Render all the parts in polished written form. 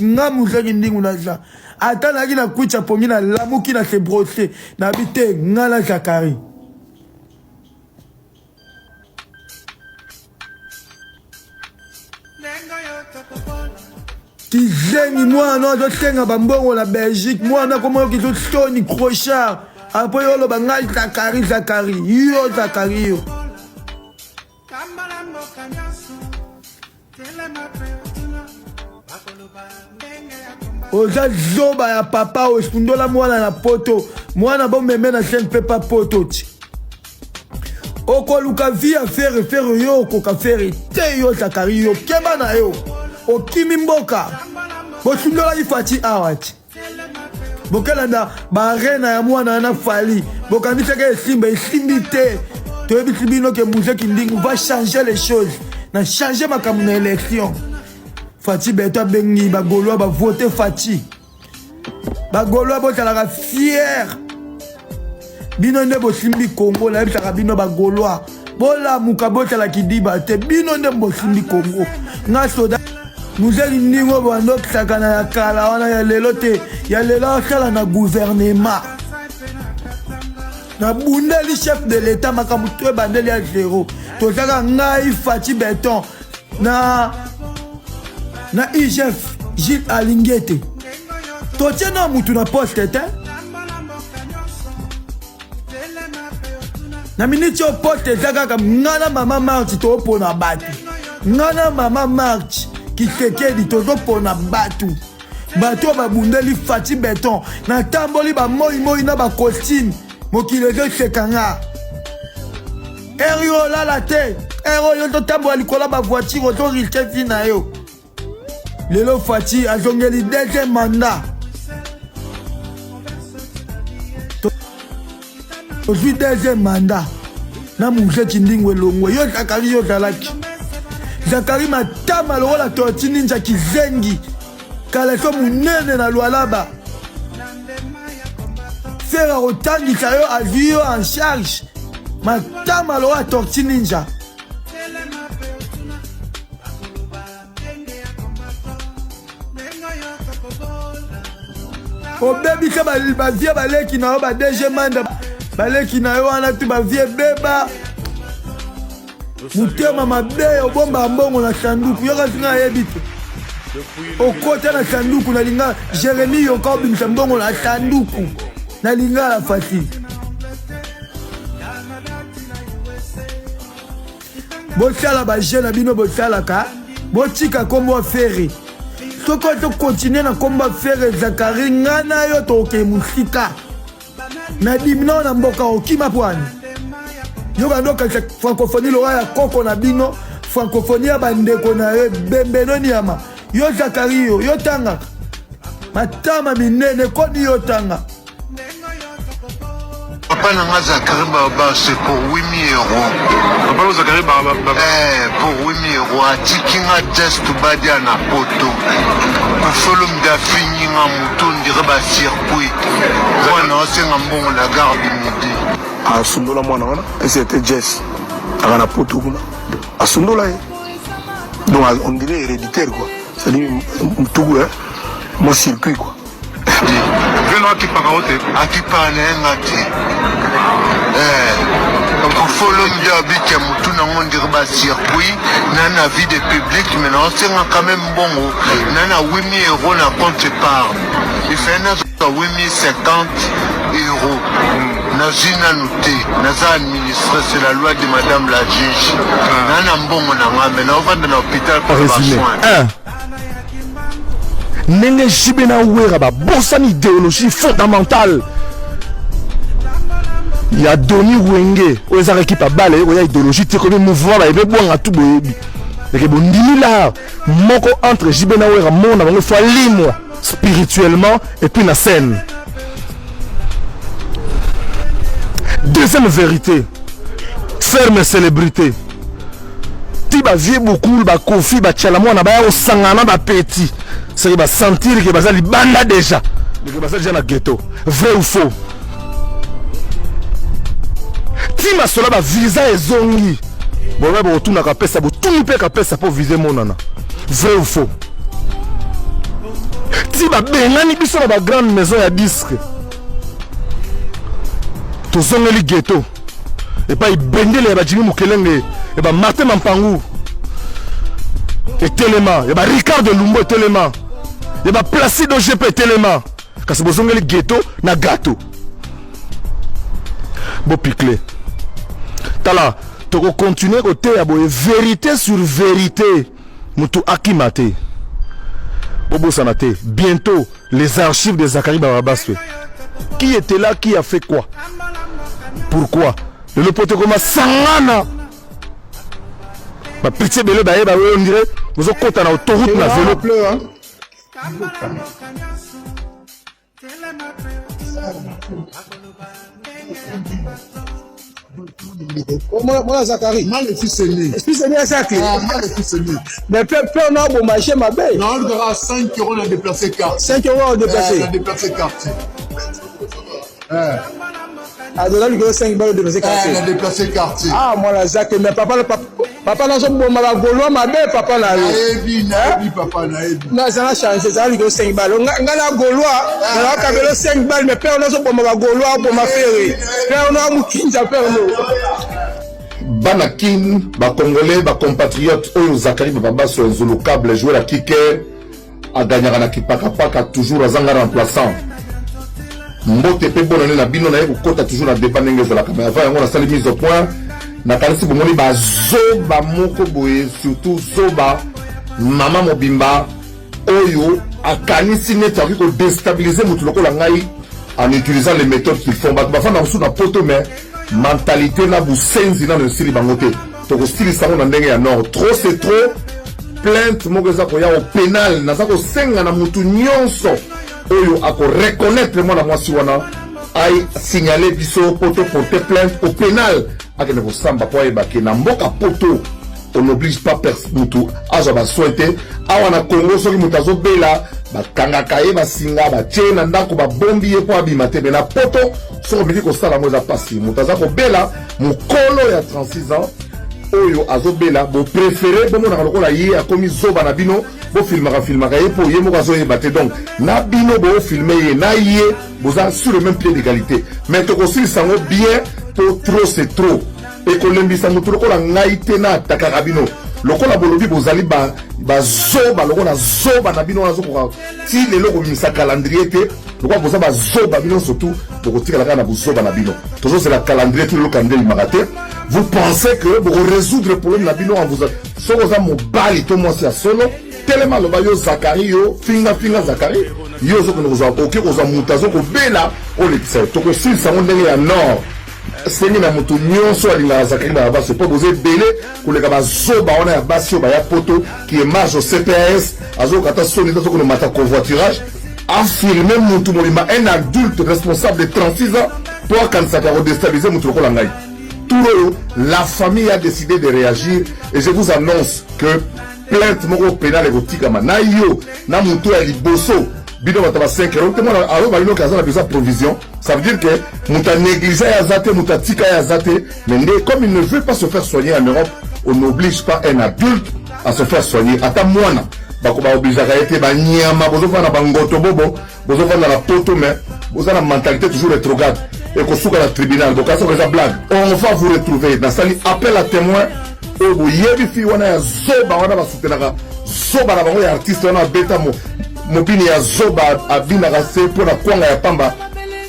nga muzaki ndingu na za ata naki na kucha pongi na lamuki na se brosser na bite nga la Zakari Kizengi mwana ozotenga bambongo na Belgique mwana komo kizosoni Crochard après yolo bangai Zakari yo Zakari yo Oza zoba ya papa ospundola mwana na poto mwana bo meme na sen pepa poto ti okoluka via faire yo koka faire te yo Zakari yo keba na yo okimi mboka bosundola ifati awati bokelanda barena ya mwana na fali bokandisaka esimbi te toyebisi bino ke Muzeki Ndingu va changer les choses na changer makambo na élection Fati Beto bengi bagoloa ba voter Fati bagoloa botalaka fier bino nde bosimbi Congo na yebisaka bino bagoloa bola mukabotala kidiba te bino nde bosimbi Congo nga soda Muzeki Ndingu bandokisaka na ya kala wana ya lelo te ya lelo asala na gouvernement na bundeli chef de l'état makambo to bandeli ya zéro tozaka ngai Fati Beton na IGF Gilles Alingete totie na mutu na poste te na miniti o poste ezaka ngana mama March topona batu ngana mama March Kisekedi tozopona batu babundeli Fati Beton na tamboli ba moi na ba costume mokile ezosekanga erio lala te ero yo totambola likola ba voiture ozorishe vi na yo lelo Fati azongeli deuxième mandat tozwi deuxième mandat na Muzeki Ndingu elongwe yo Zakari yo zalaki Zakari matama lokola Tortue Ninja kizengi kaleso munene na Lualaba fera otangisa yo azwi yo en charge matama lokola Tortue Ninja obebisa bavie baleki na yo ba DG Manda baleki na yo wana tu bavie beba mutema mabe obomba mbongo na sanduku yo kasi nga yebi te okota na sanduku na linga Jérémy yo ka obimisa mbongo na sanduku na linga la Fati bosala baje na bino bosalaka botika kombo fere soko to continuer na komba faire Zakari ngana yo toke musika na dimino na mboka okima pwani yo bandoka francophonie lo ya koko na bino francophonie ya bandeko na yo bembeno niama yo Zakari yo tanga matama minene kodi yo tanga Papa n'a Zakari Baba, c'est pour 8 000 euros. Papa Zakari Baba. Pour 8 000 euros. A tikinga test badia na poto. Pour follow me fini na mouton direba circuit. Voilà, c'est un bon la gare du midi. A Sundola mwana wana, c'était Jess. A na poto kuna. A Sundola. Donc on dirait héréditaire quoi. C'est-à-dire Mtougou mon circuit quoi. Follow me que mutu na ngondi ba circuit na vie de public mais non c'est quand même bon na 8 000 euros na compte épargne il fait na 8 050 euros na zina noté na za administré c'est la loi de madame la juge na mbongo na ngame na ovanda na hôpital pour les soins Nenge Jibena Ouera ba bonne idéologie fondamentale. Il y a Doni Wenge, où les équipes à balle, où il y a idéologie, c'est comme un mouvement là, il veut boire à tout boyebi. Mais bon, dis là, moko entre Jibena Ouera, mon avant il faut libre spirituellement et puis la scène. Deuxième vérité, ferme célébrité. Tiba vie beaucoup, ba kofi, ba tchalamo, na ba au sangana, ba petit. C'est va sentir que bazali banda déjà. Mais que bazali déjà na ghetto. Vrai ou faux? Tima sola ba visa ezongi. Bon ba retourna ka pesa, bo tout pe ka pesa pour viser mon nana. Vrai ou faux? si babengani biso na grande maison ya disque tozongeli ghetto epai bendele ya bajimi mokelenge eba Martin Mampangu etelema eba Ricardo Lumbo etelema eba Placide OGP etelema kasi bozongeli ghetto na gâteau bo picle tala toko continuer côté ya boye vérité sur vérité mutu akimate bobo sanate bientôt les archives de Zachary Barabaswe. Qui était là, qui a fait quoi? Pourquoi? Le pote comme Sangana. Ma pitié belé baé bah on dirait vous avez compté dans l'autoroute na vélo pleu hein. Moi Zachary. Mal le fils aîné. Fils aîné à Zachary. Mal le fils aîné. Mais peu on a bon marché ma belle. Non, on aura 5 euros à déplacer carte. 5 euros à déplacer. À déplacer carte. Ah, de là, il y a 5 balles de déplacer quartier. On a déplacé quartier. Ah, moi, la Zach, mais papa, n'a pas bon, ma gaulois, ma belle, papa, n'a Naïbi, papa, naïbi. Non, ça a changé, ça a eu 5 balles. On a la gaulois, on a 5 balles, mais père, on a bon, ma gaulois, pour ma ferrée. Père, on a un moukin, ça fait Banakin, Congolais, compatriotes, Oyo Zachary Baba sur un zolo câble, jouer la kicker, à gagner à la kipaka, toujours à Zanga remplaçant. Mbote pe bonane na bino na ye kokota toujours na débat ndenge za la caméra avant yango na sali mise au point na kalisi bomoni ba zoba moko boye surtout zoba mama mobimba oyo akanisi net aki ko déstabiliser mutu lokola ngai en utilisant les méthodes qu'ils font ba fana sous na poto mais mentalité na busenzi na le sili bangote to ko stili sango na ndenge ya nord trop c'est trop plainte moko za ko ya au pénal na za ko senga na mutu nyonso oyo ako reconnaître moi na mwasi wana ay signaler biso poto porter plainte au pénal akene ko samba po ayeba ke na mboka poto on n'oblige pas personne mutu aza ba souhaiter awa na Congo soki mutu azobela bakangaka ye basinga batie na ndako babombi ye po abima te me na poto soki obiki kosala mo eza pasi mutu aza kobela mokolo ya 36 ans oyo azobela bo préféré bomonaka lokola ye akomi zoba na bino filmaka ye po ye moko azoyeba te donc na bino bo filme ye na ye boza sur le même pied d'égalité mais tokosilisa yango bien po trop c'est trop ekolembisa motu lokola ngai te na atakaka bino lokola bolobi bozali bazoba lokola zoba na bino nazokoka ti lelo komimisa calendrier te lokola boza bazoba bino surtout bokotikala kaka na bozoba na bino tozozela calendrier ti lelo calendrier limaka te vous pensez que vous résoudre le problème na bino en vous soko za mobali to mwasi ya solo telema loba yo Zachary yo finga Zachary yo zo kono za oke ko za mutazo ko bela o le tse to ko sil sa ndenge ya nord sengi na mutu nyonso alinga Zachary ba ba se po boze belé ko le ka ba zoba ona ya basio ba ya poto qui est marge au CPS azo kata soni to ko no mata covoiturage affirmer mutu molima un adulte responsable de 36 ans pour quand ça va déstabiliser mutu ko la ngai. La famille a décidé de réagir et je vous annonce que plainte moko pénal et botikama na yo na muto ya liboso bino bataba 5 euros te mona alo balino kaza na besoin provision ça veut dire que muta négligé ya zate muta tika ya zate mais comme il ne veut pas se faire soigner en Europe on n'oblige pas un adulte à se faire soigner ata mwana bako ba oblige ka été ba nyama bozo fana bangoto bobo bozo fana la poto mais bozo na mentalité toujours rétrograde et qu'on souka la tribunal donc ça c'est blague on va vous retrouver dans sali appel à témoin au boyebi fi wana ya zoba wana ba soutenaka zoba na bango ya artiste wana beta mobini ya zoba abina rase pour la kwanga ya pamba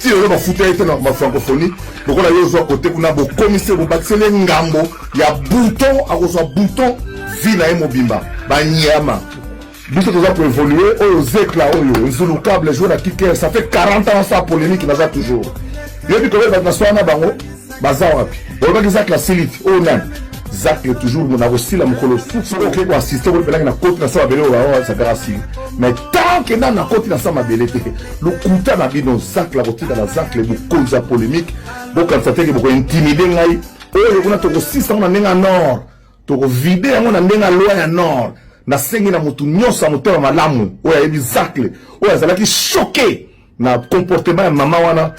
ti le ba futa ete na ma francophonie donc on a yo zo côté kuna bo commissaire bo batsele ngambo ya bouton akozwa bouton vina e mobimba ba nyama biso toza pour évoluer oyo zekla oyo nzulu câble jouer la kicker ça fait 40 ans ça polémique na za toujours yebi ko ba na swana bango baza wapi o ba Zach la silite o nan Zach est toujours mon avocile mon colo foot ko ko assister ko pelanga na côte na sa belé o ça grâce mais tant que na côte na sa mabelé le kuta na bino Zach la rotina na Zach le cause polémique bo quand ça te ko intimider ngai o ko na to ko 600 na nenga nord to ko vider yango na nenga loi ya nord na sengi na mutu nyosa mutema malamu o ya Zach o azalaki choqué na comportement ya mama wana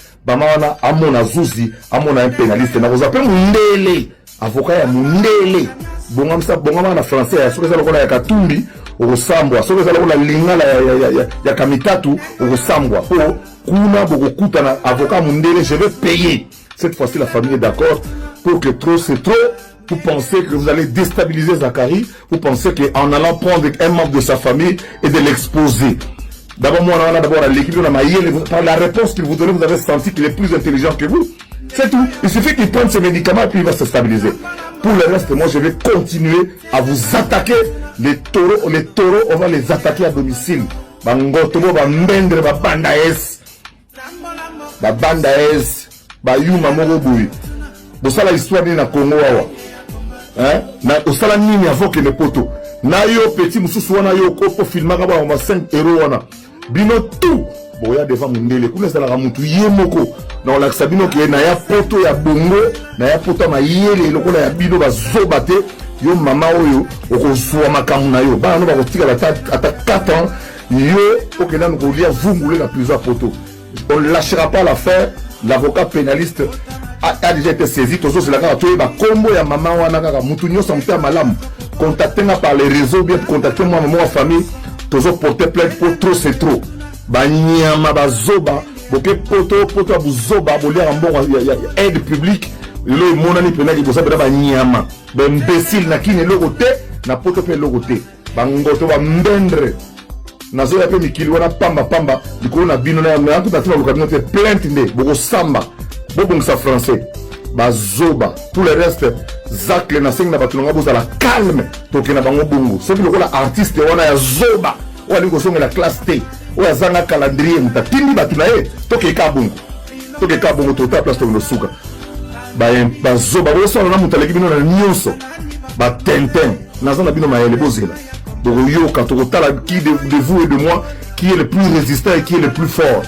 amona zuzi amona un pénaliste na koza pe mundele avocat ya mundele bonga na français ya soka lokola ya katumbi okosambwa soki ezala kola lingala ya kamitatu okosambwa po kuna bokokutana avocat mundele je vais payer. Cette fois-ci la famille est d'accord pour que trop c'est trop. Vous pensez que vous allez déstabiliser Zachary, vous pensez qu'en allant prendre un membre de sa famille et de l'exposer. D'abord, moi, on a d'abord l'équipe, par la réponse qu'il vous donne, vous avez senti qu'il est plus intelligent que vous. C'est tout. Il suffit qu'il prenne ses médicaments et puis il va se stabiliser. Pour le reste, moi, je vais continuer à vous attaquer. Les taureaux, on va les attaquer à domicile. Bangotomo, Bambendre, Babandaes. Babandaes. Bayuma Moroboui. Pour ça, l'histoire n'est pas Congo. Na osala nini avant que les poteaux na yo petit mususu wana yo ko filma ka ba 5 € wana bino tout boya devant mundele kuna sala ka mutu yemoko na la sabino ki na ya poto ya bongo na ya poto ma yele lokola ya bino bazobate yo mama oyo okozwa makamu na yo ba no ba kotika ata 4 ans yo okena ngo lia vungule la plusieurs poteaux. On ne lâchera pas l'affaire. L'avocat pénaliste a déjà été saisi. Tous ceux là qui ont combo ya maman wana kaka mutu nyosa mpe malam. Contactez-moi par les réseaux, bien contactez-moi ma famille. Tous porter plainte pour trop c'est trop. Ba nyama ba zoba, boke poto buzoba bolia ambo aide publique. Le monani penali bosa ba nyama. Ba imbécile na kine logote na poto pe logote. Ba ngoto ba mbendre. Nazo ya pe mikili wana pamba likolo na bino na yango tatina lo cabinet plainte nde boko samba bobongisa français bazoba tout le reste zakle na senga batulonga boza la calme tokena bango bongo soki lokola artiste wana ya zoba wali ko songa la classe T o azanga calendrier mutatindi batuna e tokeka bongo tota place to nosuka bazoba boso na mutaleki bino na nyonso ba tenten nazana bino maele bozela. Donc, qui de vous et de moi, qui est le plus résistant et qui est le plus fort.